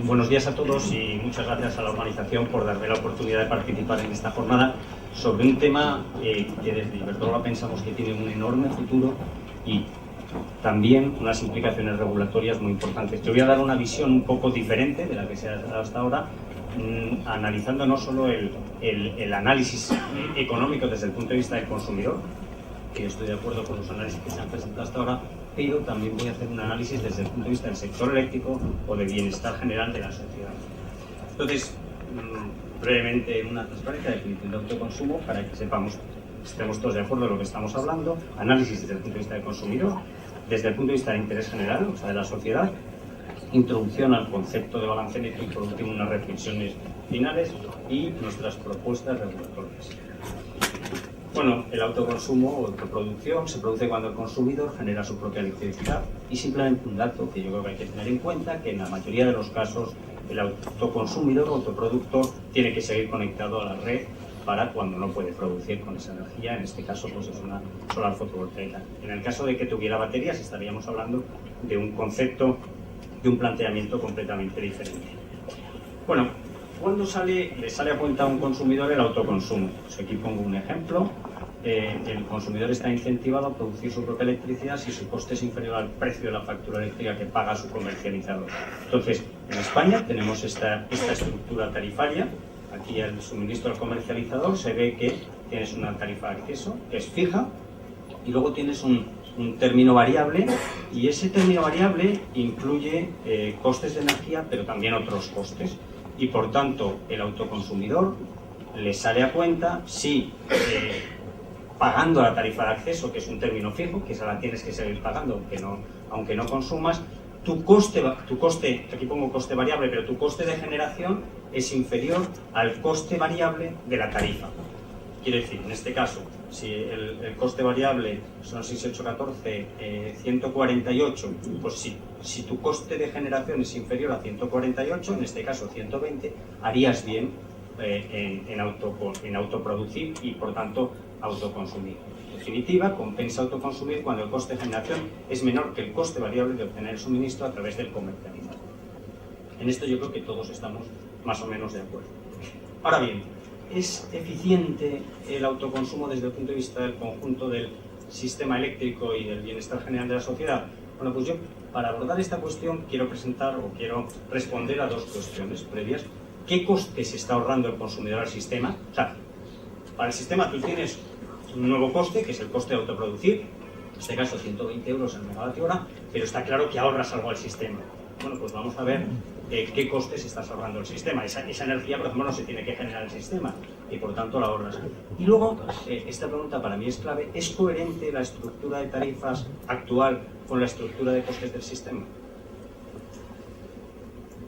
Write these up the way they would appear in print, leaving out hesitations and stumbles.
Buenos días a todos y muchas gracias a la organización por darme la oportunidad de participar en esta jornada sobre un tema que desde Iberdrola pensamos que tiene un enorme futuro y también unas implicaciones regulatorias muy importantes. Yo voy a dar una visión un poco diferente de la que se ha dado hasta ahora, analizando no solo el análisis económico desde el punto de vista del consumidor, que estoy de acuerdo con los análisis que se han presentado hasta ahora, pero también voy a hacer un análisis desde el punto de vista del sector eléctrico o del bienestar general de la sociedad. Entonces, brevemente, una transparencia, definición de autoconsumo, para que sepamos, estemos todos de acuerdo en lo que estamos hablando, análisis desde el punto de vista del consumidor, desde el punto de vista del interés general, o sea, de la sociedad, introducción al concepto de balance neto y, por último, unas reflexiones finales y nuestras propuestas regulatorias. Bueno, el autoconsumo o autoproducción se produce cuando el consumidor genera su propia electricidad y simplemente un dato que yo creo que hay que tener en cuenta, que en la mayoría de los casos el autoconsumidor o autoproductor tiene que seguir conectado a la red para cuando no puede producir con esa energía, en este caso pues es una solar fotovoltaica. En el caso de que tuviera baterías estaríamos hablando de un concepto, de un planteamiento completamente diferente. Bueno, ¿cuándo le sale a cuenta a un consumidor el autoconsumo? Pues aquí pongo un ejemplo. El consumidor está incentivado a producir su propia electricidad si su coste es inferior al precio de la factura eléctrica que paga su comercializador. Entonces, en España tenemos esta estructura tarifaria. Aquí el suministro al comercializador se ve que tienes una tarifa de acceso que es fija y luego tienes un término variable, y ese término variable incluye costes de energía, pero también otros costes. Y por tanto, el autoconsumidor le sale a cuenta si pagando la tarifa de acceso, que es un término fijo, que esa la tienes que seguir pagando aunque no consumas, tu coste, aquí pongo coste variable, pero tu coste de generación es inferior al coste variable de la tarifa. Quiero decir, en este caso, si el coste variable son 6814, 148, pues si tu coste de generación es inferior a 148, en este caso 120, harías bien en autoproducir y, por tanto, autoconsumir. En definitiva, compensa autoconsumir cuando el coste de generación es menor que el coste variable de obtener el suministro a través del comercializador. En esto yo creo que todos estamos más o menos de acuerdo. Ahora bien, ¿es eficiente el autoconsumo desde el punto de vista del conjunto del sistema eléctrico y del bienestar general de la sociedad? Bueno, pues yo, para abordar esta cuestión, quiero responder a dos cuestiones previas. ¿Qué coste se está ahorrando el consumidor al sistema? O sea, para el sistema tú tienes un nuevo coste, que es el coste de autoproducir, en este caso 120 euros el megavatio hora, pero está claro que ahorras algo al sistema. Bueno, pues vamos a ver qué costes estás ahorrando el sistema. Esa energía, por ejemplo, no se tiene que generar el sistema y por tanto la ahorras. Y luego, esta pregunta para mí es clave: ¿es coherente la estructura de tarifas actual con la estructura de costes del sistema?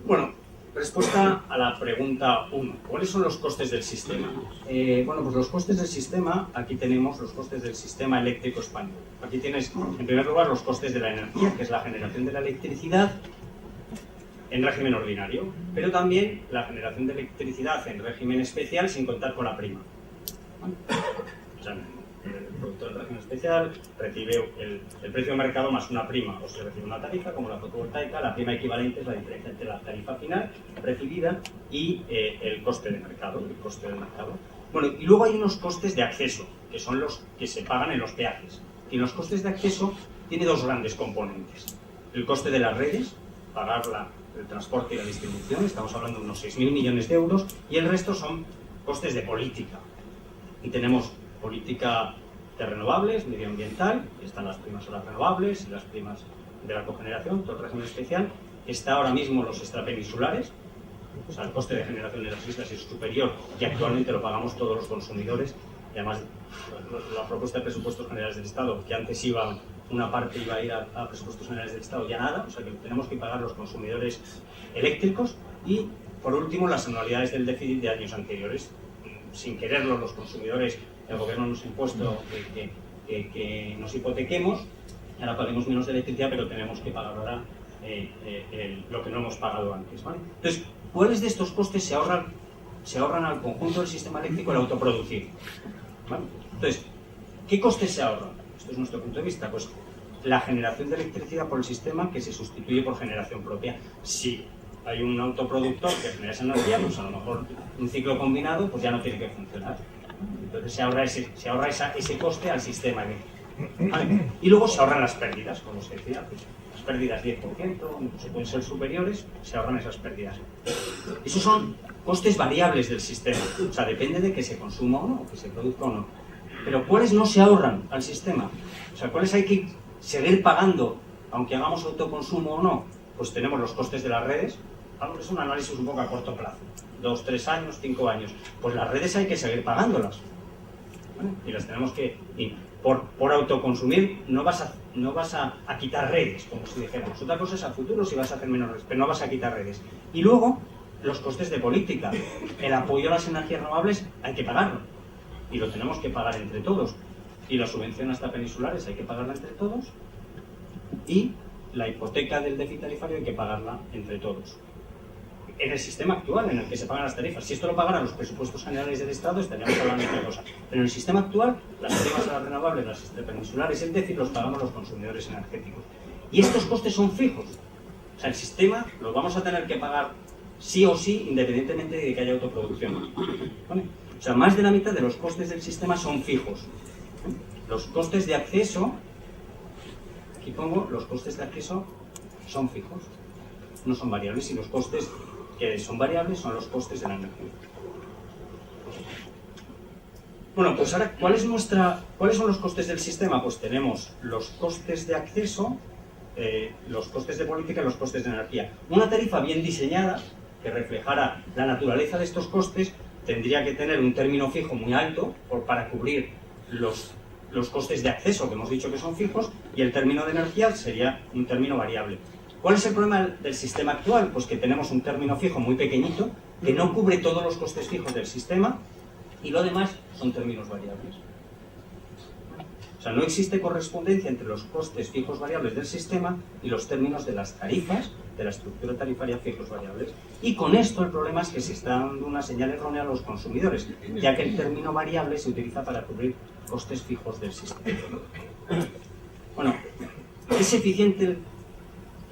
Bueno, respuesta a la pregunta 1. ¿Cuáles son los costes del sistema? Bueno, pues los costes del sistema, aquí tenemos los costes del sistema eléctrico español. Aquí tienes, en primer lugar, los costes de la energía, que es la generación de la electricidad en régimen ordinario, pero también la generación de electricidad en régimen especial sin contar con la prima. O sea, el productor del régimen especial recibe el precio de mercado más una prima, o se recibe una tarifa como la fotovoltaica. La prima equivalente es la diferencia entre la tarifa final recibida y el coste de mercado, Bueno, y luego hay unos costes de acceso, que son los que se pagan en los peajes. Y los costes de acceso tiene dos grandes componentes: el coste de las redes, pagar el transporte y la distribución, estamos hablando de unos 6.000 millones de euros, y el resto son costes de política. Y tenemos política de renovables, medioambiental, están las primas a las renovables y las primas de la cogeneración, todo el régimen especial. Está ahora mismo los extrapeninsulares, o sea, el coste de generación de las islas es superior y actualmente lo pagamos todos los consumidores. Y además, la propuesta de presupuestos generales del Estado, que antes una parte iba a ir a presupuestos generales del Estado, ya nada, o sea que tenemos que pagar los consumidores eléctricos. Y, por último, las anualidades del déficit de años anteriores. Sin quererlo, los consumidores, el gobierno nos ha impuesto que nos hipotequemos, y ahora paguemos menos de electricidad, pero tenemos que pagar ahora lo que no hemos pagado antes, ¿vale? Entonces, ¿cuáles de estos costes se ahorran al conjunto del sistema eléctrico el autoproducir? ¿Vale? Entonces, ¿qué costes se ahorran? Esto es nuestro punto de vista. Pues la generación de electricidad por el sistema, que se sustituye por generación propia. Si hay un autoproductor que genera esa energía, pues a lo mejor un ciclo combinado pues ya no tiene que funcionar. Entonces se ahorra ese coste al sistema. ¿Vale? Y luego se ahorran las pérdidas, como se decía, pues, las pérdidas 10%, incluso pueden ser superiores, se ahorran esas pérdidas. Esos son costes variables del sistema, o sea, depende de que se consuma o no, o que se produzca o no. Pero ¿cuáles no se ahorran al sistema? O sea, ¿cuáles hay que seguir pagando, aunque hagamos autoconsumo o no? Pues tenemos los costes de las redes, es un análisis un poco a corto plazo, 2, 3 años, 5 años. Pues las redes hay que seguir pagándolas, ¿vale? Y las tenemos que... Por autoconsumir no vas a quitar redes, como si dijéramos. Otra cosa es a futuro si vas a hacer menos redes, pero no vas a quitar redes. Y luego, los costes de política. El apoyo a las energías renovables hay que pagarlo. Y lo tenemos que pagar entre todos. Y la subvención hasta peninsulares hay que pagarla entre todos. Y la hipoteca del déficit tarifario hay que pagarla entre todos. En el sistema actual en el que se pagan las tarifas. Si esto lo pagaran los presupuestos generales del Estado, estaríamos hablando de otra cosa. Pero en el sistema actual, las tarifas a las renovables, las peninsulares, el déficit, los pagamos los consumidores energéticos. Y estos costes son fijos. O sea, el sistema los vamos a tener que pagar sí o sí, independientemente de que haya autoproducción. ¿Vale? O sea, más de la mitad de los costes del sistema son fijos. Los costes de acceso, aquí pongo, los costes de acceso son fijos. No son variables, y los costes que son variables son los costes de la energía. Bueno, pues ahora, ¿cuáles son los costes del sistema? Pues tenemos los costes de acceso, los costes de política y los costes de energía. Una tarifa bien diseñada, que reflejara la naturaleza de estos costes, tendría que tener un término fijo muy alto para cubrir los costes de acceso, que hemos dicho que son fijos, y el término de energía sería un término variable. ¿Cuál es el problema del sistema actual? Pues que tenemos un término fijo muy pequeñito, que no cubre todos los costes fijos del sistema, y lo demás son términos variables. O sea, no existe correspondencia entre los costes fijos variables del sistema y los términos de las tarifas, de la estructura tarifaria fijos variables. Y con esto el problema es que se está dando una señal errónea a los consumidores, ya que el término variable se utiliza para cubrir costes fijos del sistema. Bueno, ¿es eficiente?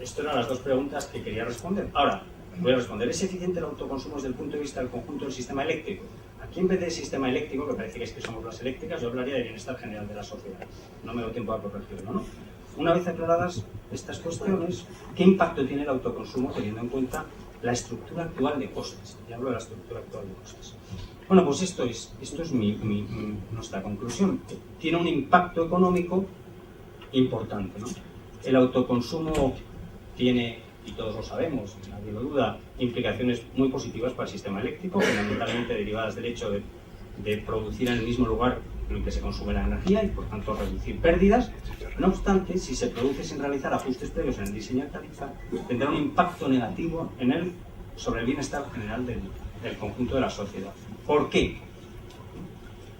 Estas eran las dos preguntas que quería responder. Ahora, voy a responder. ¿Es eficiente el autoconsumo desde el punto de vista del conjunto del sistema eléctrico? Aquí, en vez de sistema eléctrico, que parece que es que somos las eléctricas, yo hablaría de bienestar general de la sociedad. No me doy tiempo a corregirlo, ¿no? Una vez aclaradas estas cuestiones, ¿qué impacto tiene el autoconsumo teniendo en cuenta la estructura actual de costes? Ya hablo de la estructura actual de costes. Bueno, pues esto es nuestra conclusión. Tiene un impacto económico importante, ¿no? El autoconsumo tiene, y todos lo sabemos, nadie lo duda, implicaciones muy positivas para el sistema eléctrico, fundamentalmente derivadas del hecho de producir en el mismo lugar en el que se consume la energía y por tanto reducir pérdidas. No obstante, si se produce sin realizar ajustes previos en el diseño de tarifa, tendrá un impacto negativo sobre el bienestar general del conjunto de la sociedad. ¿Por qué?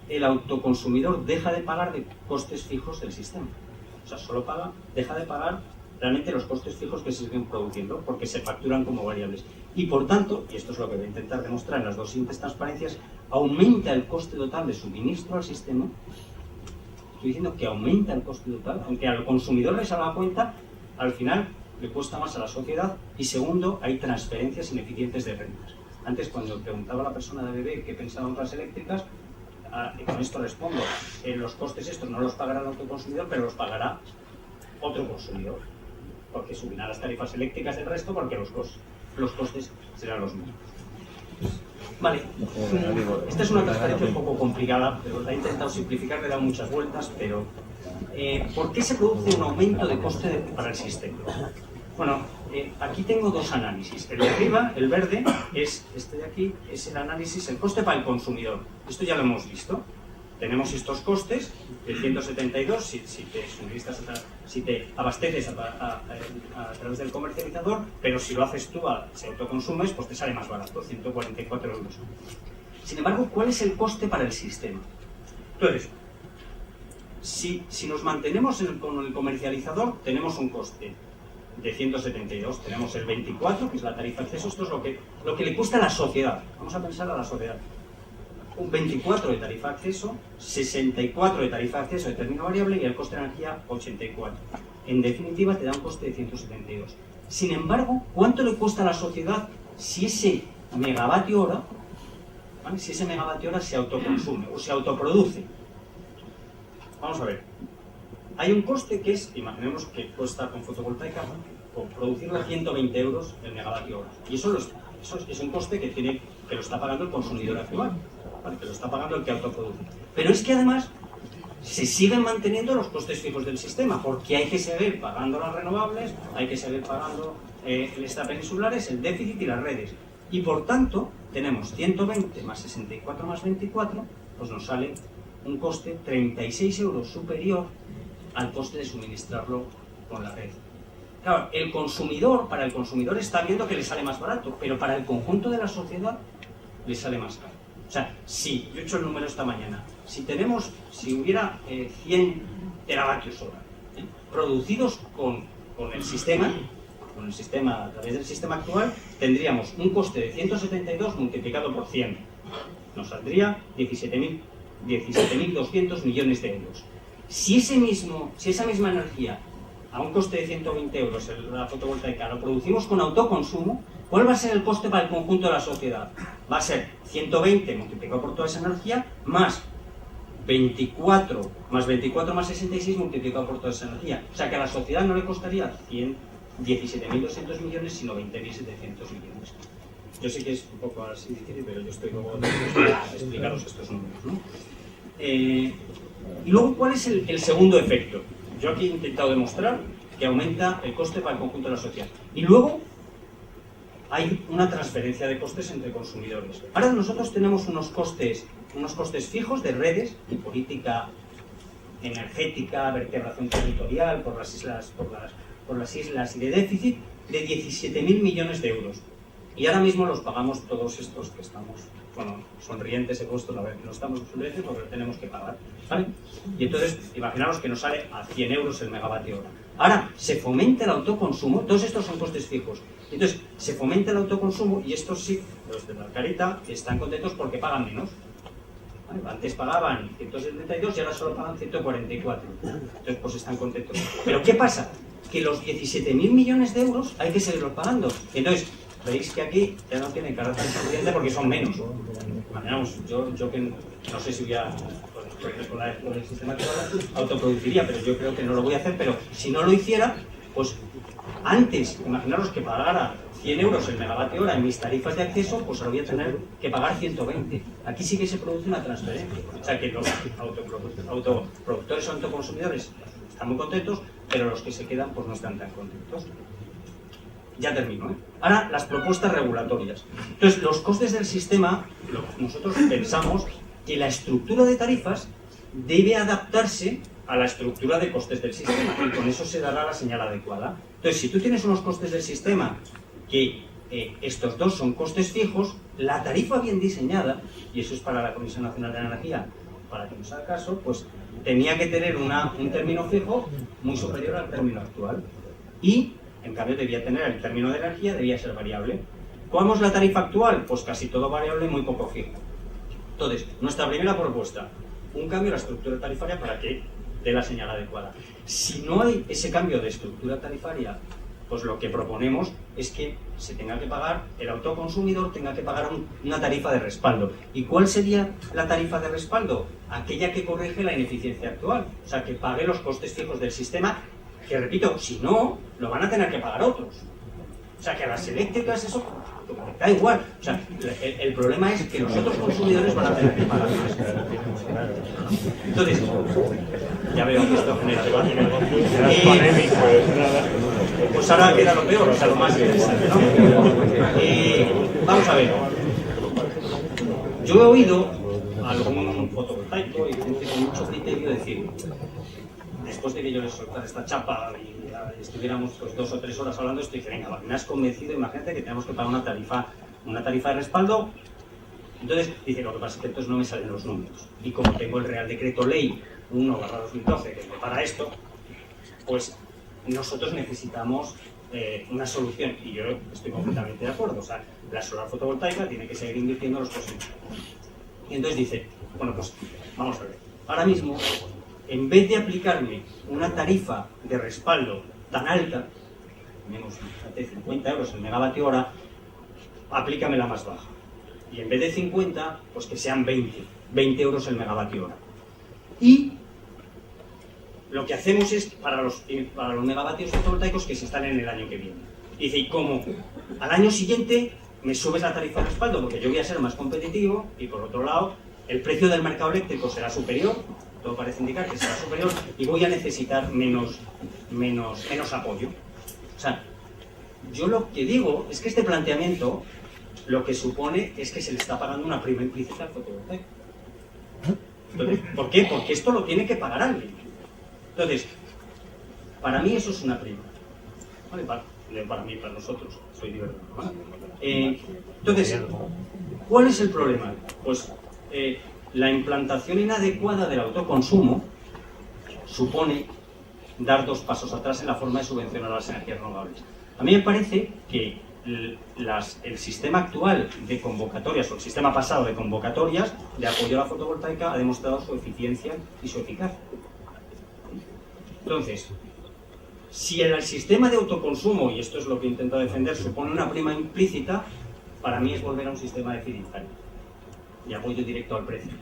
El autoconsumidor deja de pagar de costes fijos del sistema. O sea, deja de pagar realmente los costes fijos que se siguen produciendo, porque se facturan como variables. Y por tanto, y esto es lo que voy a intentar demostrar en las dos siguientes transparencias, aumenta el coste total de suministro al sistema. Estoy diciendo que aumenta el coste total, aunque al consumidor le salga a cuenta, al final le cuesta más a la sociedad. Y segundo, hay transferencias ineficientes de rentas. Antes, cuando preguntaba a la persona de BB qué pensaba en las eléctricas, con esto respondo, los costes estos no los pagará el autoconsumidor, pero los pagará otro consumidor, porque subirán las tarifas eléctricas del resto, porque los costes serán los mismos. Vale, esta es una transparencia un poco complicada, pero la he intentado simplificar, le he dado muchas vueltas, pero ¿por qué se produce un aumento de coste para el sistema? Bueno, aquí tengo dos análisis. El de arriba, el verde, es este de aquí, es el análisis, el coste para el consumidor. Esto ya lo hemos visto. Tenemos estos costes, de 172, si te abasteces a través del comercializador, pero si lo haces tú, si autoconsumes, pues te sale más barato, 144 euros. Sin embargo, ¿cuál es el coste para el sistema? Entonces, si nos mantenemos con el comercializador, tenemos un coste de 172, tenemos el 24, que es la tarifa de acceso. Esto es lo que le cuesta a la sociedad. Vamos a pensar a la sociedad. Un 24 de tarifa de acceso, 64 de tarifa de acceso de término variable y el coste de energía 84. En definitiva, te da un coste de 172. Sin embargo, ¿cuánto le cuesta a la sociedad si ese megavatio hora, ¿vale?, si ese megavatio hora se autoconsume o se autoproduce? Vamos a ver. Hay un coste que es, imaginemos que cuesta con fotovoltaica, o producirlo a 120 euros el megavatio hora. Y eso es un coste que lo está pagando el consumidor actual, ¿vale?, que lo está pagando el que autoproduce. Pero es que además se siguen manteniendo los costes fijos del sistema, porque hay que seguir pagando las renovables, hay que seguir pagando el extrapeninsulares, el déficit y las redes. Y por tanto, tenemos 120 más 64 más 24, pues nos sale un coste 36 euros superior al coste de suministrarlo con la red. Claro, para el consumidor está viendo que le sale más barato, pero para el conjunto de la sociedad le sale más caro. O sea, si yo he hecho el número esta mañana, si hubiera 100 teravatios hora producidos con el sistema a través del sistema actual, tendríamos un coste de 172 multiplicado por 100. Nos saldría 17.200 millones de euros. Si esa misma energía a un coste de 120 euros la fotovoltaica lo producimos con autoconsumo, ¿cuál va a ser el coste para el conjunto de la sociedad? Va a ser 120 multiplicado por toda esa energía más 24 más 66 multiplicado por toda esa energía. O sea que a la sociedad no le costaría 17.200 millones, sino 20.700 millones. Yo sé que es un poco así difícil, pero yo estoy luego a explicaros estos números, ¿no? Y luego, ¿cuál es el segundo efecto? Yo aquí he intentado demostrar que aumenta el coste para el conjunto de la sociedad. Y luego hay una transferencia de costes entre consumidores. Ahora nosotros tenemos unos costes fijos de redes, de política energética, vertebración territorial, por las islas y de déficit, de 17.000 millones de euros. Y ahora mismo los pagamos todos estos que estamos, sonrientes he puesto, no estamos sonrientes porque lo tenemos que pagar, ¿vale? Y entonces, imaginaros que nos sale a 100 euros el megavatio hora. Ahora, se fomenta el autoconsumo, todos estos son costes fijos. Entonces, se fomenta el autoconsumo y estos sí, los de Margarita, están contentos porque pagan menos. ¿Vale? Antes pagaban 172 y ahora solo pagan 144. Entonces, pues están contentos. Pero ¿qué pasa? Que los 17.000 millones de euros hay que seguirlos pagando. Entonces, veis que aquí ya no tienen carácter suficiente porque son menos. Imaginamos, yo que no sé si voy a con el sistema que autoproduciría, pero yo creo que no lo voy a hacer, pero si no lo hiciera, pues antes, imaginaros que pagara 100 euros el megavatio hora en mis tarifas de acceso, pues ahora voy a tener que pagar 120. Aquí sí que se produce una transferencia. O sea que los autoproductores o autoconsumidores están muy contentos, pero los que se quedan pues no están tan contentos. Ya termino, ¿eh? Ahora, las propuestas regulatorias. Entonces, los costes del sistema, nosotros pensamos que la estructura de tarifas debe adaptarse a la estructura de costes del sistema y con eso se dará la señal adecuada. Entonces, si tú tienes unos costes del sistema que estos dos son costes fijos, la tarifa bien diseñada, y eso es para la Comisión Nacional de Energía, para que nos haga caso, pues tenía que tener un término fijo muy superior al término actual. Y en cambio debía tener el término de energía, debía ser variable. ¿Cómo es la tarifa actual? Pues casi todo variable y muy poco fijo. Entonces, nuestra primera propuesta, un cambio en la estructura tarifaria para que dé la señal adecuada. Si no hay ese cambio de estructura tarifaria, pues lo que proponemos es que se tenga que pagar, el autoconsumidor tenga que pagar una tarifa de respaldo. ¿Y cuál sería la tarifa de respaldo? Aquella que corrige la ineficiencia actual, o sea, que pague los costes fijos del sistema, que repito, si no, lo van a tener que pagar otros. O sea, que a las eléctricas eso da igual. O sea, el problema es que los otros consumidores van a tener que pagar. Entonces, ya veo que esto genera debate. Pues ahora queda lo peor, o sea, lo más interesante, ¿no? Vamos a ver. Yo he oído a algún fotovoltaico y gente con mucho criterio decir, después de que yo les soltara esta chapa y estuviéramos pues 2 o 3 horas hablando, estoy diciendo, venga, me has convencido, imagínate que tenemos que pagar una tarifa de respaldo. Entonces, dice, lo que pasa es que entonces no me salen los números. Y como tengo el Real Decreto Ley 1/2012 que prepara esto, pues nosotros necesitamos una solución. Y yo estoy completamente de acuerdo. O sea, la solar fotovoltaica tiene que seguir invirtiendo los próximos años. Y entonces dice, bueno, pues vamos a ver. Ahora mismo, en vez de aplicarme una tarifa de respaldo tan alta, menos de 50 euros el megavatio hora, aplícame la más baja. Y en vez de 50, pues que sean 20 euros el megavatio hora. Y lo que hacemos es, para los megavatios fotovoltaicos que se instalen el año que viene. Dice, ¿y cómo? Al año siguiente me subes la tarifa de respaldo porque yo voy a ser más competitivo y por otro lado, el precio del mercado eléctrico será superior, todo parece indicar que será superior, y voy a necesitar menos apoyo. O sea, yo lo que digo es que este planteamiento lo que supone es que se le está pagando una prima implícita al fotovoltaico. Entonces, ¿por qué? Porque esto lo tiene que pagar alguien. Entonces, para mí eso es una prima. ¿Vale? Para mí, para nosotros, soy liberal. ¿Vale? Entonces, ¿cuál es el problema? Pues la implantación inadecuada del autoconsumo supone dar 2 pasos atrás en la forma de subvencionar las energías renovables. A mí me parece que el sistema actual de convocatorias, o el sistema pasado de convocatorias de apoyo a la fotovoltaica ha demostrado su eficiencia y su eficacia. Entonces, si el sistema de autoconsumo, y esto es lo que intento defender, supone una prima implícita, para mí es volver a un sistema deficitario y apoyo directo al precio.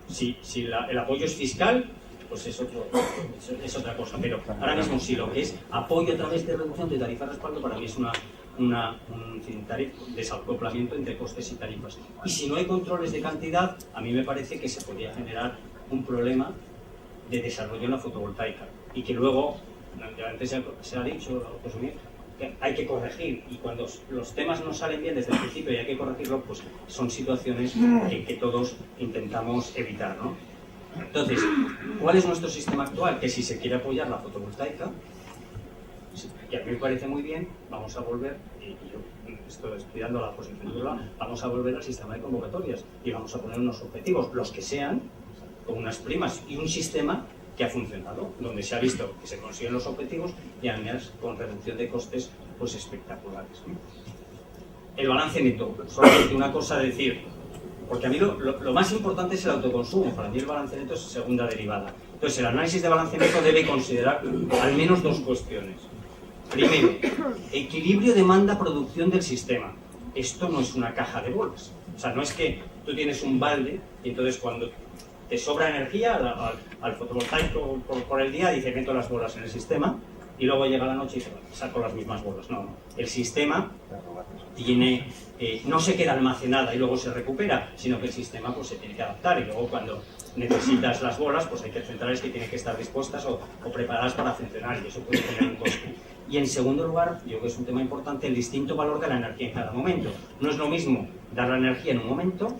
Si el apoyo es fiscal, pues es otra cosa, pero ahora mismo si lo que es apoyo a través de reducción de tarifa de respaldo, para mí es un desacoplamiento entre costes y tarifas. Y si no hay controles de cantidad, a mí me parece que se podría generar un problema de desarrollo en la fotovoltaica y que luego, antes se ha dicho, que hay que corregir, y cuando los temas no salen bien desde el principio y hay que corregirlo, pues son situaciones que todos intentamos evitar, ¿no? Entonces, ¿cuál es nuestro sistema actual? Que si se quiere apoyar la fotovoltaica, que a mí me parece muy bien, vamos a volver, y yo estoy estudiando la posición de Urbán, vamos a volver al sistema de convocatorias y vamos a poner unos objetivos, los que sean, con unas primas y un sistema que ha funcionado, donde se ha visto que se consiguen los objetivos y además con reducción de costes pues espectaculares, ¿no? El balance neto, solamente una cosa a decir, porque a mí lo más importante es el autoconsumo, para mí el balance neto es segunda derivada. Entonces el análisis de balance neto debe considerar al menos 2 cuestiones. Primero, equilibrio demanda-producción del sistema. Esto no es una caja de bolas. O sea, no es que tú tienes un balde y entonces cuando te sobra energía al fotovoltaico por el día, dice meto las bolas en el sistema y luego llega la noche y saco las mismas bolas. No. El sistema tiene, no se queda almacenada y luego se recupera, sino que el sistema pues, se tiene que adaptar y luego cuando necesitas las bolas, pues hay centrales que tienen que estar dispuestas o preparadas para funcionar y eso puede tener un coste. Y en segundo lugar, yo creo que es un tema importante, el distinto valor de la energía en cada momento. No es lo mismo dar la energía en un momento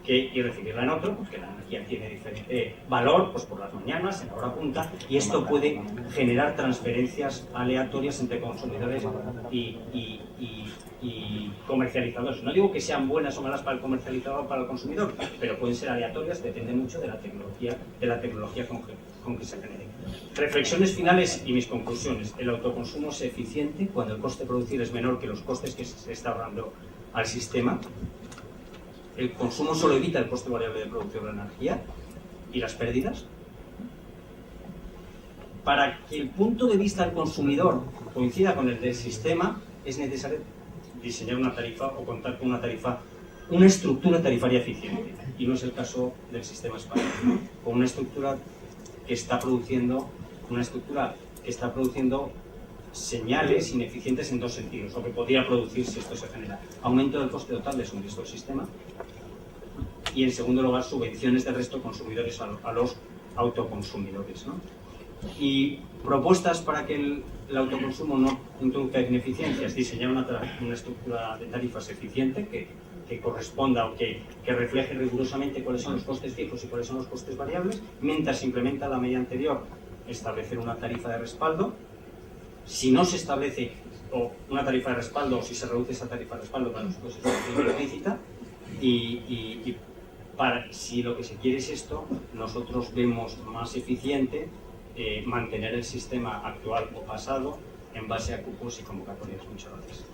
y recibirla en otro, porque la energía tiene diferente valor pues por las mañanas, en la hora punta, y esto puede generar transferencias aleatorias entre consumidores y comercializadores. No digo que sean buenas o malas para el comercializador o para el consumidor, pero pueden ser aleatorias, depende mucho de la tecnología con que se genere. Reflexiones finales y mis conclusiones. El autoconsumo es eficiente cuando el coste de producir es menor que los costes que se está ahorrando al sistema. El consumo solo evita el coste variable de producción de energía y las pérdidas. Para que el punto de vista del consumidor coincida con el del sistema, es necesario diseñar una tarifa o contar con una estructura tarifaria eficiente. Y no es el caso del sistema español, ¿no? Con una estructura que está produciendo señales ineficientes en 2 sentidos, o que podría producir si esto se genera. Aumento del coste total de suministro del sistema y, en segundo lugar, subvenciones del resto de consumidores a los autoconsumidores, ¿no? Y propuestas para que el autoconsumo no introduzca ineficiencias: diseñar una estructura de tarifas eficiente que corresponda o que refleje rigurosamente cuáles son los costes fijos y cuáles son los costes variables, mientras se implementa la medida anterior, establecer una tarifa de respaldo. Si no se establece una tarifa de respaldo o si se reduce esa tarifa de respaldo, para nosotros es una tarifa implícita y si lo que se quiere es esto, nosotros vemos más eficiente mantener el sistema actual o pasado en base a cupos y convocatorias. Muchas gracias.